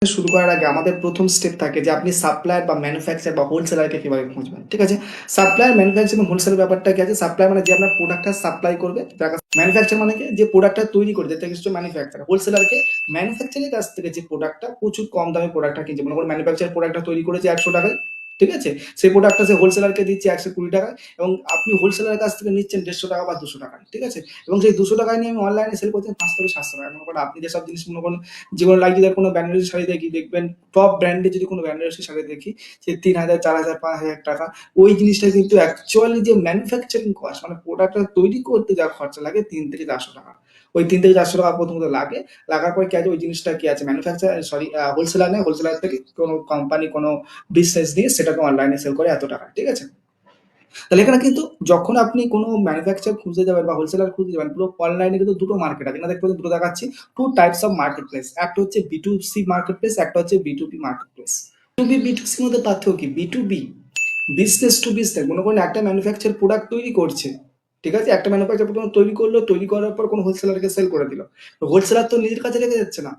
শুরু করার আগে আমাদের প্রথম স্টেপ থাকে যে আপনি সাপ্লায়ার বা ম্যানুফ্যাকচার বা হোলসেলারকে কিভাবে খুঁজবেন। ঠিক আছে, সাপ্লায়ার ম্যানুফ্যাকচার এবং হোলসেলার ব্যাপারটা কি আছে? সাপ্লায়ার মানে যে আপনার প্রোডাক্টটা সাপ্লাই করবে, ম্যানুফ্যাকচার মানে কি যে প্রোডাক্টটা তৈরি করে যেটা কিছু ম্যানুফ্যাকচার। হোলসেলারকে ম্যানুফ্যাকচারের কাছ থেকে যে প্রোডাক্টটা প্রচুর কম দামে প্রোডাক্টটা কিনছে, মনে করুন ম্যানুফ্যাকচার প্রোডাক্টটা তৈরি করেছে 100 টাকায়, ঠিক আছে, সেই প্রোডাক্টটা সে হোলসেলারকে দিচ্ছে 120 টাকায়, এবং আপনি হোলসেলারের কাছ থেকে নিচ্ছেন 150 টাকা বা 200 টাকায়, ঠিক আছে, এবং সেই 200 টাকায় নিয়ে আমি অনলাইনে সেল করছেন 500 থেকে 700 টাকা। মনে করেন আপনি যেসব জিনিস মনে করেন যেগুলো লাগছে, কোনো ব্র্যান্ডের শাড়ি দেখি দেখবেন, টপ ব্র্যান্ডে যদি কোনো ব্র্যান্ডের শাড়ি দেখি সে 3,000, 4,000, 5,000 টাকা, ওই জিনিসটা কিন্তু অ্যাকচুয়ালি যে ম্যানুফ্যাকচারিং কস্ট মানে প্রোডাক্টটা তৈরি করতে যা খরচা লাগে 3 থেকে 400 টাকা, ওই 3 থেকে 400 টাকা প্রথমত লাগার পরে কি আছে, ওই জিনিসটা কি আছে ম্যানুফ্যাকচার সরি হোলসেলার নেয়, হোলসেলার থেকে কোনো কোম্পানি কোনো বিজনেস নিয়ে সেটাকে অনলাইনে সেল করে এত টাকা, ঠিক আছে। তাহলে এখানে কিন্তু যখন আপনি কোনো ম্যানুফ্যাকচার খুঁজতে যাবেন বা হোলসেলার খুঁজতে যাবেন, পুরো অনলাইনে কিন্তু দুটো মার্কেট আছে, এখানে দেখতে পাচ্ছেন দুটো দেখাচ্ছি, two types of market place. একটা হচ্ছে B2C মার্কেট প্লেস, একটা হচ্ছে B2B market place. B2B B2C মধ্যে পার্থক্য কি? B2B বিজনেস টু বিজনেস, মনে করেন একটা ম্যানুফ্যাকচার প্রোডাক্ট তৈরি করছে, ঠিক আছে, একটা ম্যানুফ্যাকচার প্রোডাক্ট তৈরি করলো, তৈরি করার পর কোনো হোলসেলারকে সেল করে দিল। হোলসেলার তো নিজের কাছে রেখে যাচ্ছে না,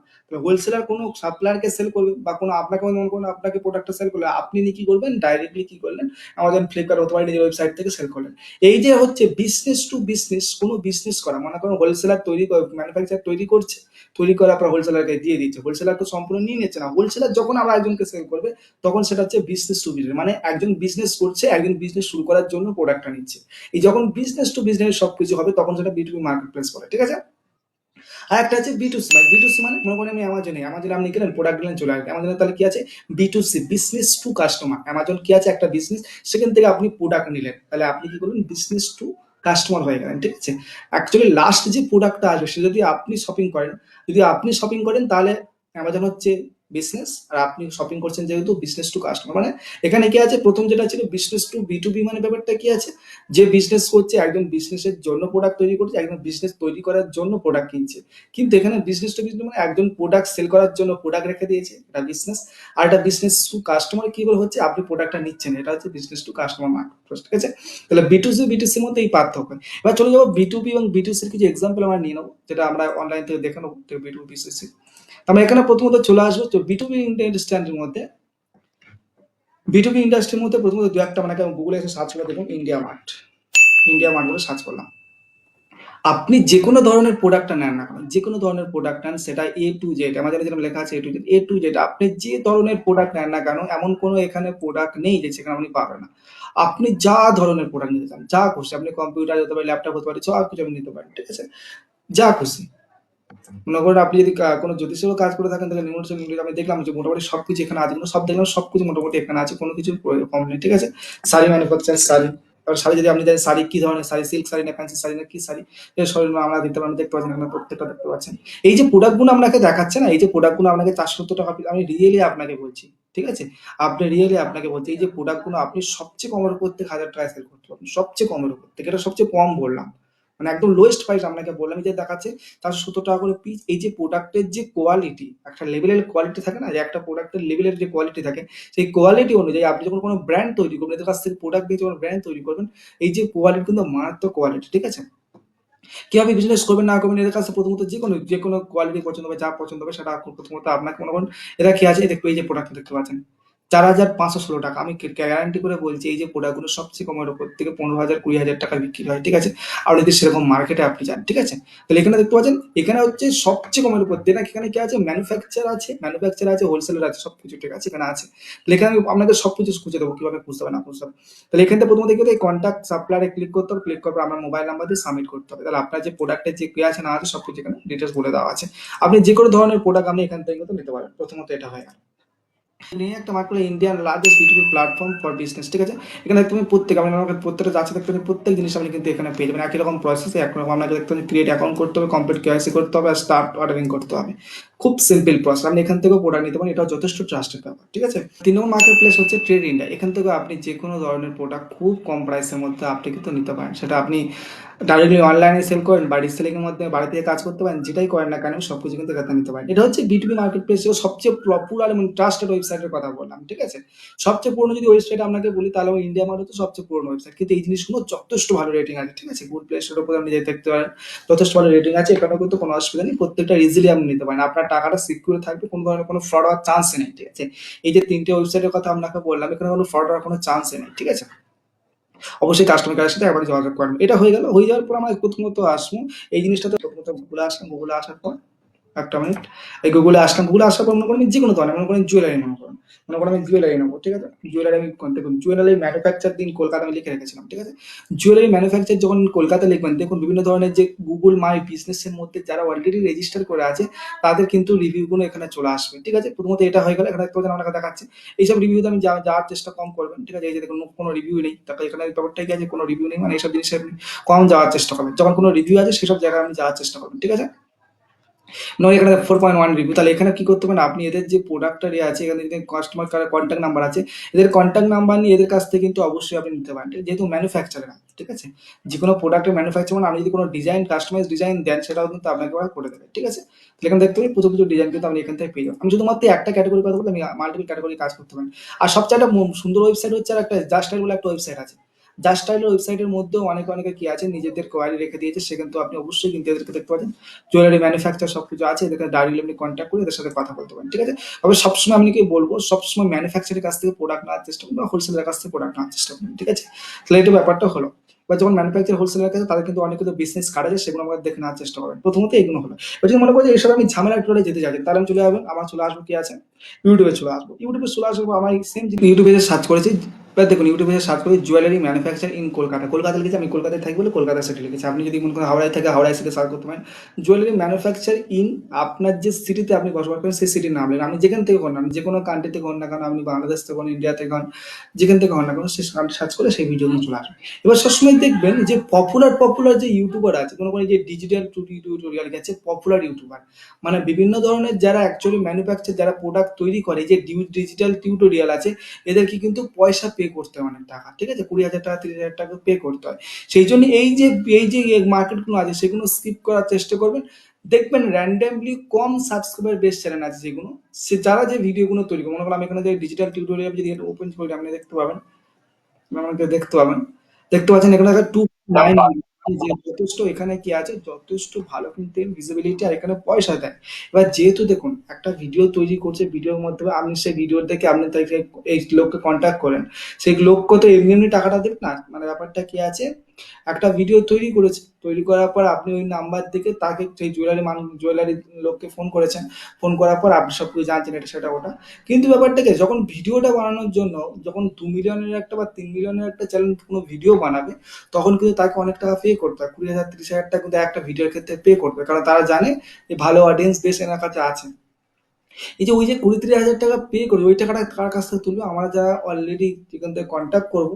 হোলসেলার কোনো সাপ্লায়ারকে সেল করবে বা কোনো আপনাকে মনে করুন আপনাকে প্রোডাক্টটা সেল করলে আপনি কি করবেন, ডাইরেক্টলি কি করলেন, আমাজন ফ্লিপকার্ট অথবা নিজের ওয়েবসাইট থেকে সেল করলেন। এই যে হচ্ছে বিজনেস টু বিজনেস, কোনো বিজনেস করা, মনে করেন হোলসেলার তৈরি ম্যানুফ্যাকচার তৈরি করছে, তৈরি করার পর হোলসেলারকে দিয়ে দিচ্ছে, হোলসেলার তো সম্পূর্ণ নিয়ে নিচ্ছে না, হোলসেলার যখন আবার একজনকে সেল করবে তখন সেটা হচ্ছে বিজনেস টু বিজনেস, মানে একজন বিজনেস করছে, একজন বিজনেস শুরু করার জন্য প্রোডাক্টটা নিচ্ছে। এই যখন বিজনেস টু বিজনেস সবকিছু হবে তখন সেটা B2B মার্কেট প্লেস বলে, ঠিক আছে। আর একটা আছে B2C, মানে B2C মানে মনে করেন আমি অ্যামাজনে আপনি গেলেন প্রোডাক্ট দিলেন চলে আসবে অ্যামাজনে, তাহলে কি আছে B2C, business to customer. Amazon কি আছে, একটা বিজনেস, সেখান থেকে আপনি প্রোডাক্ট নিলেন, তাহলে আপনি কি করলেন, বিজনেস টু কাস্টমার হয়ে গেলেন, ঠিক আছে। অ্যাকচুয়ালি লাস্ট যে প্রোডাক্টটা আসবে সে যদি আপনি শপিং করেন, তাহলে অ্যামাজন হচ্ছে বিজনেস, আর আপনি শপিং করছেন যেহেতু বিজনেস টু কাস্টমার। মানে এখানে কি আছে, প্রথম যেটা ছিল বিজনেস টু B2B, মানে ব্যাপারটা কি আছে, যে বিজনেস করছে একজন বিজনেসের জন্য প্রোডাক্ট তৈরি করছে, একজন বিজনেস তৈরি করার জন্য প্রোডাক্ট কিনছে। কিন্তু এখানে বিজনেস টু বিজনেস মানে একজন প্রোডাক্ট সেল করার জন্য প্রোডাক্ট রেখে দিয়েছে, এটা বিজনেস। আর এটা বিজনেস টু কাস্টমার কি করে হচ্ছে, আপনি প্রোডাক্টটা নিচ্ছেন, এটা হচ্ছে বিজনেস টু কাস্টমার মার্কেট, ঠিক আছে। তাহলে B2C B2C মধ্যে এই পার্থক্য। এবার চলে যাবো B2B এবং B2C এর কিছু এক্সাম্পল আমরা নিয়ে নেবো, যেটা আমরা অনলাইন থেকে দেখে নেবো B2B B2C। আমরা এখানে প্রথমত চলে আসবো তো B2B ইন্ডাস্ট্রির মধ্যে। B2B ইন্ডাস্ট্রির মধ্যে প্রথমত দু একটা, মানে গুগলে এসে সার্চ করে দেখুন ইন্ডিয়া মার্ট বলে সার্চ করলাম। আপনি যে কোনো ধরনের প্রোডাক্টটা নেন না কেন, যে কোনো ধরনের প্রোডাক্ট নেন, সেটা A to Z, আমাদের যেরকম লেখা আছে A to Z, আপনি যে ধরনের প্রোডাক্ট নেন না কেন, এমন কোনো এখানে প্রোডাক্ট নেই যে সেখানে আপনি পাবেন না। আপনি যা ধরনের প্রোডাক্ট নিতে চান, যা খুশি, আপনি কম্পিউটার হতে পারে, ল্যাপটপ হতে পারে, সব কিছু আপনি নিতে পারেন, ঠিক আছে, যা খুশি। মনে করেন আপনি যদি কোনো জ্যোতিষেরও কাজ করে থাকেন, তাহলে নিউজ আমি দেখলাম যে মোটামুটি সবকিছু এখানে আছে, কিন্তু সব দেখলাম সবকিছু মোটামুটি এখানে আছে, কোনো কিছু কম নেই, ঠিক আছে। শাড়ি ম্যানুফ্যাকচার, শাড়ি, এবার শাড়ি যদি আপনি জানেন শাড়ি কি ধরনের শাড়ি, সিল্ক শাড়ি না ফ্যান্সি শাড়ি না কি শাড়ি, এর শরীর আমরা দেখতে পাচ্ছেন, এখানে প্রত্যেকটা দেখতে পাচ্ছেন। এই যে প্রোডাক্টগুলো আপনাকে দেখাচ্ছে না, এই যে প্রোডাক্টগুলো আপনাকে 470 টাকা, আমি রিয়েলি আপনাকে বলছি, ঠিক আছে, আপনাকে বলছি, এই যে প্রোডাক্টগুলো আপনি সবচেয়ে কমের উপর থেকে 1,000 টাকায় সেল করতে পারবেন, সবচেয়ে কমের উপর থেকে, এটা সবচেয়ে কম বললাম, মানে একদম লোয়েস্ট প্রাইস আপনাকে বললাম, যে দেখাচ্ছে 470 টাকা করে পিস। এই যে প্রোডাক্টের যে কোয়ালিটি, একটা লেভেলের কোয়ালিটি থাকে না, যে একটা প্রোডাক্টের লেভেলের যে কোয়ালিটি থাকে, সেই কোয়ালিটি অনুযায়ী আপনি যখন কোনো ব্র্যান্ড তৈরি করবেন, এদের কাছ থেকে প্রোডাক্ট দিয়ে যখন ব্র্যান্ড তৈরি করবেন, এই যে কোয়ালিটি কিন্তু মারাত্মক কোয়ালিটি, ঠিক আছে। কিভাবে বিজনেস করবেন না করবেন, এদের কাছে প্রথমত যে কোনো কোয়ালিটি পছন্দ হবে, যা পছন্দ হবে সেটা প্রথমত আপনাকে মনে করুন, এরা কি আছে দেখো, এই যে প্রোডাক্ট দেখতে পাচ্ছেন 4,516 টাকা, আমি গ্যারান্টি করে বলছি এই যে প্রোডাক্টগুলো সবচেয়ে কমের উপর থেকে 15,000 20,000 টাকা বিক্রি হয়, ঠিক আছে। আর যদি সেরকম মার্কেটে আপনি যান, ঠিক আছে, তাহলে এখানে দেখতে পাচ্ছেন এখানে হচ্ছে সবচেয়ে কমের উপর দিয়ে, এখানে কি আছে, ম্যানুফ্যাকচার আছে, হোলসেলার আছে, সবকিছু ঠিক আছে এখানে আছে। তাহলে এখানে আপনাকে সবকিছু খুঁজে দেবো, কিভাবে খুঁজতে হবে না খুঁজতে হবে। তাহলে এখান থেকে প্রথমত কি হতে, কন্ট্যাক্ট সাপ্লায়ারে ক্লিক করতে হবে, ক্লিক করার পর আপনার মোবাইল নাম্বার দিয়ে সাবমিট করতে হবে, তাহলে আপনার যে প্রোডাক্টের যে কি আছে না আছে সবকিছু এখানে ডিটেলস বলে দেওয়া আছে। আপনি যে কোনো ধরনের প্রোডাক্ট আপনি এখান থেকে কিন্তু নিতে পারেন, প্রথমত এটা হয়। নিয়ে একটা মার্কেট হলো Indian largest B2B platform for business, ঠিক আছে। এখানে তুমি আমাকে প্রত্যেকটা যাচ্ছে দেখতে পাচ্ছেন, প্রত্যেক জিনিস আপনি কিন্তু এখানে পেয়ে যাবেন, একই রকম প্রসেস, একরকম আপনাকে দেখতে পাচ্ছেন ক্রিয়েট অ্যাকাউন্ট করতে হবে, কমপ্লিট KYC করতে হবে, আর স্টার্ট অর্ডারিং করতে হবে। খুব সিম্পল প্রসেস, আপনি এখান থেকেও প্রোডাক্ট নিতে পারেন, এটাও যথেষ্ট ট্রাস্টেড ব্যাপার, ঠিক আছে। 3 নম্বর মার্কেট প্লেস হচ্ছে ট্রেড ইন্ডিয়া, এখান থেকে আপনি যে কোনো ধরনের প্রোডাক্ট খুব কম প্রাইসের মধ্যে আপনি কিন্তু নিতে পারেন, সেটা আপনি ডাইরেক্টলি অনলাইনে সেল করেন বা রিসেলিং এর মাধ্যমে বাড়ি থেকে কাজ করতে পারেন, যেটাই করেন না কেন সবকিছু কিন্তু এখানে নিতে পারেন। এটা হচ্ছে বিটুবি মার্কেট প্লেস সবচেয়ে পপুলার এবং ট্রাস্টেড ওয়েবসাইটের কথা বললাম, ঠিক আছে? সবচেয়ে পুরনো যদি ওয়েবসাইট আপনাকে বলি তাহলে ইন্ডিয়া মার্ট হচ্ছে সবচেয়ে পুরনো ওয়েবসাইট, কিন্তু এই জিনিসগুলো যথেষ্ট ভালো রেটিং আছে, ঠিক আছে? গুড প্লে স্টোরের উপর আপনি যেতে দেখতে পারেন, যথেষ্ট ভালো রেটিং আছে, এখানেও কিন্তু কোনো অসুবিধা নেই, প্রত্যেকটা ইজিলি আপনি নিতে পারেন, আপনার টাকাটা সিকিউর থাকবে, কোনো ধরনের কোনো ফ্রড হওয়ার চান্স নেই, ঠিক আছে? এই যে তিনটে ওয়েবসাইটের কথা আপনাকে বললাম, এখানে কোনো ফ্রড হওয়ার কোনো চান্সই নেই, ঠিক আছে? অবশ্যই কাস্টমার কেয়ারের সাথে একবার যোগাযোগ করবেন। এটা হয়ে গেল, হয়ে যাওয়ার পর আমরা প্রথমত আসবো এই জিনিসটাতে, প্রথমত গুগলে আসলাম, গুগলে আসার পর একটা মিনিট, এই গুগলে আসলাম, গুগলে আসার পর মনে করেন যে কোনো ধরনের, মনে করেন জুয়েলারি, মনে করেন আমি জুয়েলারি নেবো, ঠিক আছে? জুয়েলারি আমি দেখুন জুয়েলারি ম্যানুফ্যাকচার দিন কলকাতা আমি লিখে রেখেছিলাম, ঠিক আছে? জুয়েলারি ম্যানুফ্যাকচার যখন কলকাতা লিখবেন, দেখুন বিভিন্ন ধরনের যে গুগল মাই বিজনেসের মধ্যে যারা অলরেডি রেজিস্টার করে আছে তাদের কিন্তু রিভিউগুলো এখানে চলে আসবে, ঠিক আছে? প্রথমত এটা হয়ে গেল, এখানে দেখতে পাচ্ছেন আপনাকে দেখাচ্ছে এইসব রিভিউতে আমি যাওয়ার চেষ্টা কম করবেন, ঠিক আছে? এই যে দেখুন কোনো রিভিউ নেই, তারপরে এখানে ব্যাপারটা কি আছে, কোনো রিভিউ নেই মানে এইসব জিনিসে আপনি কম যাওয়ার চেষ্টা করবেন, যখন কোনো রিভিউ আছে সেসব জায়গায় আপনি যাওয়ার চেষ্টা করবেন, ঠিক আছে? নয় এখানে 4.1 রিভিউ, তাহলে এখানে কি করতে পারেন আপনি, এদের যে প্রোডাক্টটা আছে এখানে যদি কাস্টমার কন্ট্যাক্ট নাম্বার আছে, এদের কন্ট্যাক্ট নাম্বার নিয়ে এদের কাছ থেকে কিন্তু অবশ্যই আপনি নিতে পারেন, যেহেতু ম্যানুফ্যাকচারার, ঠিক আছে? যে কোনো প্রোডাক্টের ম্যানুফ্যাকচার মানে আপনি যদি কোনো ডিজাইন কাস্টমাইজ ডিজাইন দেন সেটাও কিন্তু আপনাকে ওরা করে দেবে, ঠিক আছে? তাহলে এখানে দেখতে পাবেন প্রচুর প্রচুর ডিজাইন কিন্তু আপনি এখান থেকে পেয়ে যাবেন। আমি শুধুমাত্র একটা ক্যাটাগরি কথা বলতে, আমি মাল্টিপল ক্যাটাগরি কাজ করতে পারেন। আর সবচেয়ে একটা সুন্দর ওয়েবসাইট হচ্ছে আর একটা জাস্ট বলে একটা ওয়েবসাইট আছে, জাস্ট স্টাইলের ওয়েবসাইটের মধ্যেও অনেকে অনেকে কি আছে নিজেদের কোয়ারি রেখে দিয়েছে, সে কিন্তু আপনি অবশ্যই কিন্তু এদেরকে দেখতে পাচ্ছেন জুয়েলারি ম্যানুফ্যাকচার সবকিছু আছে, এদেরকে ডাইরেক্টলি আপনি কন্ট্যাক্ট করে এদের সাথে কথা বলতে পারেন, ঠিক আছে? তবে সবসময় আমি কি বলবো, সবসময় ম্যানুফ্যাকচারের কাছ থেকে প্রোডাক্ট নেওয়ার চেষ্টা করুন বা হোলসেলের কাছ থেকে প্রোডাক্ট নেওয়ার চেষ্টা করুন, ঠিক আছে? তাহলে এটা ব্যাপারটা হলো। বা যখন ম্যানুফ্যাকচার হোলসেলের কাছে তাদের কিন্তু অনেক কিছু বিজনেস কার্ড আছে, সেগুলো আমাদের দেখে নেওয়ার চেষ্টা করবেন, প্রথমত এইগুলো হলো। এবার যদি মনে করি যে এইসব আমি ঝামেলা টোলে যেতে যাচ্ছি, তাহলে আমি চলে যাবেন, আমার চলে আসবো কি আছে, ইউটিউবে চলে আসবো, ইউটিউবে চলে আসবো, আমার সেম ইউটিউবে সার্চ করেছি, এবার দেখুন ইউটিউবে সার্চ করি jewellery manufacture in Kolkata, Kolkata লিখেছি, আমি কলকাতায় থাকি বলে কলকাতা সিটি লিখেছি, আপনি যদি মনে করেন হাওড়ায় থাকে হাওড়ায় সিটি সার্চ করতে পারেন, জুয়েলারি ম্যানুফ্যাকচার ইন আপনার যে সিটিতে আপনি বসবাস করেন সেই সিটির নাম নেন, আপনি যেখান থেকে হন, আপনি যে কোনো কান্ট্রি থেকে হন না কেন, আপনি বাংলাদেশ থেকে হন, ইন্ডিয়া থেকে হন, যেখান থেকে হন না কেন, সেই কান্ট্রি সার্চ করে সেই ভিডিওগুলো চলে আসবে। এবার সবসময় দেখবেন যে পপুলার যে ইউটিউবার আছে, মনে করেন যে ডিজিটাল টিউটোরিয়াল গেছে পপুলার ইউটিউবার, মানে বিভিন্ন ধরনের যারা অ্যাকচুয়ালি ম্যানুফ্যাকচার যারা প্রোডাক্ট তৈরি করে, যে ডিজিটাল টিউটোরিয়াল আছে, এদেরকে কিন্তু পয়সা পে করতে হয় অনেক টাকা, ঠিক আছে? 20,000 টাকা 30,000 টাকা পে করতে হয়। সেই জন্য এই যে মার্কেটগুলো আছে সেগুলো স্কিপ করার চেষ্টা করবেন। দেখবেন র্যান্ডমলি কম সাবস্ক্রাইবার বেস চ্যানেল আছে যেগুলো, সে যারা যে ভিডিওগুলো তৈরি করে, মনে করেন আমি এখানে যে ডিজিটাল টিউটোরিয়াল যদি ওপেন করি আপনি দেখতে পাবেন, আমাকে দেখতে পাবেন, দেখতে পাচ্ছেন এখানে 2.9, যে যথেষ্ট এখানে কি আছে, যথেষ্ট ভালো কিন্তু ভিজিবিলিটি, আর এখানে পয়সা দেয়। এবার যেহেতু দেখুন একটা ভিডিও তৈরি করছে, ভিডিওর মধ্যে আপনি সেই ভিডিও দেখে আপনি তাকে এই লোককে কন্ট্যাক্ট করেন, সেই লোককে তো এমনি এমনি টাকাটা দেবেন না, মানে ব্যাপারটা কি আছে, একটা ভিডিও তৈরি করেছে, তৈরি করার পর আপনি ওই নাম্বার থেকে তাকে সেই জুয়েলারি লোককে ফোন করেছেন, ফোন করার পর আপনি সবকিছু জানছেন এটা সেটা ওটা, কিন্তু ব্যাপারটা কি যখন ভিডিওটা বানানোর জন্য, যখন 2 মিলিয়নের একটা বা 3 মিলিয়নের একটা চ্যানেল কোনো ভিডিও বানাবে, তখন কিন্তু তাকে অনেক টাকা পে করতে হয়, 20,000 30,000 টাকা কিন্তু একটা ভিডিওর ক্ষেত্রে পে করবে, কারণ তারা জানে যে ভালো অডিয়েন্স বেস এনার কাছে আছে। এই যে ওই যে 20-30 হাজার টাকা পে করি, ওই টাকাটা কার কাছ থেকে তুলবে, আমরা যারা অলরেডি যেখান থেকে কন্ট্যাক্ট করবো,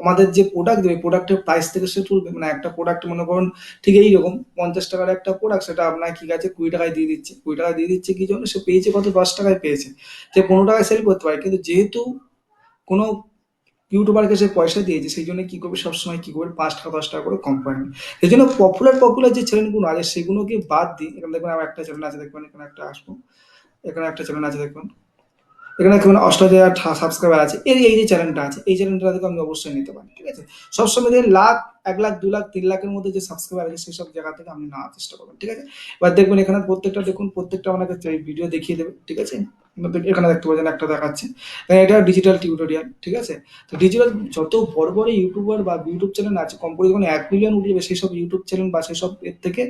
আমাদের যে প্রোডাক্ট দেবে প্রোডাক্টের প্রাইস থেকে সে তুলবে, মানে একটা প্রোডাক্ট মনে করুন ঠিক এইরকম 50 টাকার একটা প্রোডাক্ট, সেটা আপনার কি আছে 20 টাকায় দিয়ে দিচ্ছে, 20 টাকায় দিয়ে দিচ্ছে, কি জন্য সে পেয়েছে কত, 10 টাকায় পেয়েছে, সে 15 টাকায় সেল করতে পারে, কিন্তু যেহেতু কোনো ইউটিউবারকে সে পয়সা দিয়েছে, সেই জন্য কি করবে সবসময় কি করবে 5 টাকা 10 টাকা করে কম করে নেবে। সেই জন্য পপুলার যে চ্যানেলগুলো আছে সেগুলোকে বাদ দিই, এখানে দেখবেন আমার একটা চ্যানেল আছে, দেখবেন এখানে একটা আসবো, এখানে একটা চ্যানেল আছে দেখবেন, এখানে কেমন 8,000 সাবস্ক্রাইবার আছে, এই যে চ্যানেলটা আছে, এই চ্যানেলটা থেকে আপনি অবশ্যই নিতে পারেন, ঠিক আছে? সবসময় দেখেন লাখ, 1 লাখ 2 লাখ 3 লাখের মধ্যে যে সাবস্ক্রাইবার আছে সেই সব জায়গা থেকে আপনি নেওয়ার চেষ্টা করবেন, ঠিক আছে? এবার দেখবেন এখানে প্রত্যেকটা দেখুন, প্রত্যেকটা আপনাকে ভিডিও দেখিয়ে দেবে, ঠিক আছে? এখানে দেখতে পাচ্ছেন একটা দেখাচ্ছে, এটা ডিজিটাল টিউটোরিয়াল, ঠিক আছে? তো ডিজিটাল যত বড় বড় ইউটিউবার বা ইউটিউব চ্যানেল আছে, কম করে যখন 1 মিলিয়ন উঠে যাবে, সেই সব ইউটিউব চ্যানেল বা সেই সব এর থেকে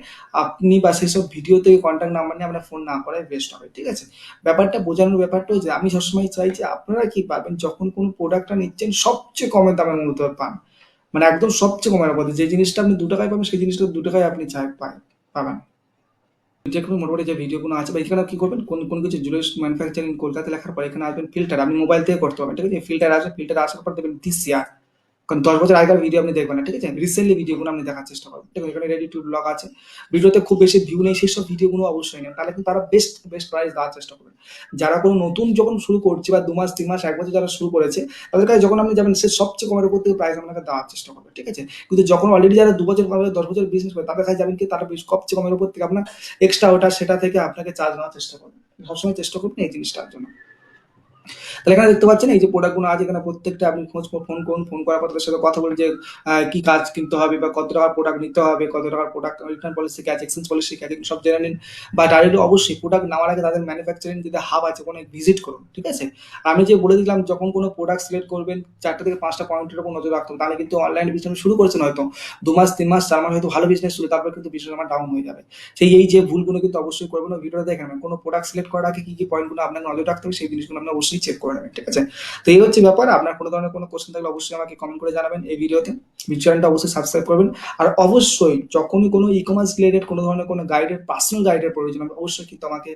আপনি বা সেই সব ভিডিও থেকে কন্ট্যাক্ট নাম্বার নিয়ে আপনার ফোন না করাই বেস্ট হবে, ঠিক আছে? ব্যাপারটা বোঝানোর ব্যাপারটা হচ্ছে আমি সবসময় চাই যে আপনারা কি পাবেন, যখন কোনো প্রোডাক্টটা নিচ্ছেন সবচেয়ে কমের দামের মধ্যে পান, মানে একদম সবচেয়ে কমের মধ্যে, যে জিনিসটা আপনি 2 টাকায় পাবেন সেই জিনিসটা 2 টাকায় আপনি পাবেন। যে কোনো মোটামুটি যে ভিডিওগুলো আছে বা এখানে কি করবেন, কোন কোন কিছু জুয়েলারি ম্যানুফ্যাকচারিং কলকাতা লেখার পর এখানে আসবেন ফিল্টার, আপনি মোবাইল থেকে করতে পারবেন, ঠিক আছে? ফিল্টার আসবে, ফিল্টার আসার পর দেবেন DCR, কারণ 10 বছর আগেকার ভিডিও আপনি দেখবেন না, ঠিক আছে? রিসেন্টলি ভিডিওগুলো আপনি দেখার চেষ্টা করবেন, ঠিক আছে? এখানে রেডি টু ব্লগ আছে, ভিডিওতে খুব বেশি ভিউ নেই, সেই সব ভিডিওগুলো অবশ্যই নেন, তাহলে কিন্তু তারা বেস্ট বেস্ট প্রাইস দেওয়ার চেষ্টা করবেন। যারা কোনো নতুন যখন শুরু করছে বা 2 মাস 3 মাস 1 বছর যারা শুরু করেছে, তাদের কাছে যখন আপনি যাবেন সে সবচেয়ে কমের উপর থেকে প্রাইস আপনাকে দেওয়ার চেষ্টা করবে, ঠিক আছে? কিন্তু যখন অলরেডি যারা 2 বছর 10 বছর বিজনেস করে তাদের কাছে যাবেন কি তারা সবচেয়ে কমের উপর থেকে আপনার এক্সট্রা ওটা সেটা থেকে আপনাকে চার্জ নেওয়ার চেষ্টা করবে। সবসময় চেষ্টা করবেন এই জিনিসটার জন্য। তাহলে এখানে দেখতে পাচ্ছেন এই যে প্রোডাক্টগুলো আছে, এখানে প্রত্যেকটা আপনি খোঁজ ফোন করুন, ফোন করার পর তাদের সাথে কথা বলুন যে কি কাজ কিনতে হবে বা কত টাকার প্রোডাক্ট নিতে হবে, কত টাকার প্রোডাক্ট রিটার্ন পলিসি কি আছে, এক্সচেঞ্জ পলিসি কি আছে, এগুলো সব জেনে নিন। বা ডাইরেক্টলি অবশ্যই প্রোডাক্ট নেওয়ার আগে তাদের ম্যানুফ্যাকচারিং যদি হাব আছে ওখানে ভিজিট করুন, ঠিক আছে? আর আমি যে বলে দিলাম যখন কোনো প্রোডাক্ট সিলেক্ট করবেন 4টা থেকে 5টা পয়েন্টের উপর নজর রাখতে হবে, তাহলে কিন্তু অনলাইন বিজনেস শুরু করেছেন হয়তো 2 মাস 3 মাস 4 মাস হয়তো ভালো বিজনেস ছিল, তারপর কিন্তু বিজনেস আমার ডাউন হয়ে যাবে। সেই এই যে ভুলগুলো কিন্তু অবশ্যই করবেন না, ভিডিওটা দেখে নেবেন। কোনো প্রোডাক্ট সিলেক্ট করার আগে কি কি পয়েন্টগুলো আপনার নজর রাখতে হবে সেই জিনিসগুলো আপনি অবশ্যই চেক করে নেবেন, ঠিক আছে? তো এই হচ্ছে ব্যাপার। আপনার কোনো ধরনের কোনো কোশ্চেন থাকলে অবশ্যই আমাকে কমেন্ট করে জানাবেন এই ভিডিওতে। চ্যানেলটা অবশ্যই সাবস্ক্রাইব করবেন। আর অবশ্যই যখনই কোনো ই-কমার্স রিলেটেড কোনো ধরনের কোনো গাইডের পার্সোনাল গাইডের প্রয়োজন হবে অবশ্যই কিন্তু আমাকে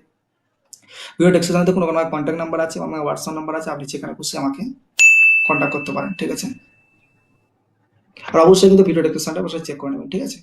ভিডিও ডেসক্রিপশনে কোনো আমার কন্ট্যাক্ট নাম্বার আছে, আমার হোয়াটসঅ্যাপ নাম্বার আছে, আপনি সেখানে বসে আমাকে কন্ট্যাক্ট করতে পারেন, ঠিক আছে? আর অবশ্যই কিন্তু ভিডিও ডেসক্রিপশনটা অবশ্যই চেক করে নেবেন, ঠিক আছে?